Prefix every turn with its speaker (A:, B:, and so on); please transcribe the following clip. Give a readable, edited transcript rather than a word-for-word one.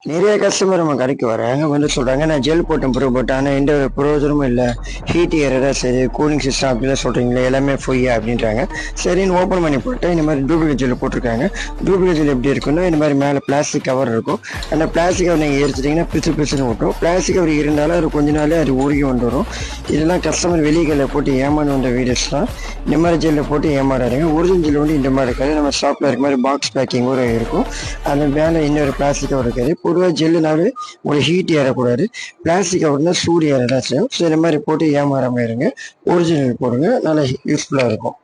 A: நிறைய கஸ்டமர் நம்ம கடைக்கு வராங்க வந்து சொல்றாங்க, நான் ஜெல் போட்டேன் ப்ரோ, பட் ஆனால் எந்த ஒரு பிரயோஜனமும் இல்லை, ஹீட் ஏறதா சரி, கூலிங் சிஸ்டம் அப்படிலாம் சொல்றீங்களே எல்லாமே பொய்யா அப்படின்றாங்க. சரின்னு ஓப்பன் பண்ணி போட்டேன், இந்த மாதிரி டூப்ளிகேட் ஜெல் போட்டிருக்காங்க. டூப்ளிகேட் ஜெல் எப்படி இருக்குன்னா, இந்த மாதிரி மேலே பிளாஸ்டிக் கவர் இருக்கும். அந்த பிளாஸ்டிக் கவர் நீங்கள் எரிச்சிட்டிங்கன்னா பிசு பிசுன்னு ஓட்டும். பிளாஸ்டிக் கவர் இருந்தாலும் அது கொஞ்ச நாளே அது உருகி வந்துடும். இதெல்லாம் கஸ்டமர் வெளிகளில் போட்டு ஏமாந்து வந்த வீடியோஸ்லாம். இந்த மாதிரி ஜெல்லில் போட்டு ஏமாறாருங்க. ஒரிஜினல் ஜெல் வந்து இந்த மாதிரி இருக்காது, நம்ம ஷாப்பில் இருக்க மாதிரி பாக்ஸ் பேக்கிங் கூட இருக்கும். அந்த மேலே இன்னொரு பிளாஸ்டிக் கவர் இருக்காது. பொதுவாக ஜெல்லுனாலே ஒரு ஹீட் ஏறக்கூடாது, பிளாஸ்டிக் கவர்னா சூடு ஏறதான் செய்யும். ஸோ இந்த மாதிரி போட்டு ஏமாறாமல் இருங்க, ஒரிஜினல் போடுங்க, நல்லா யூஸ்ஃபுல்லாக இருக்கும்.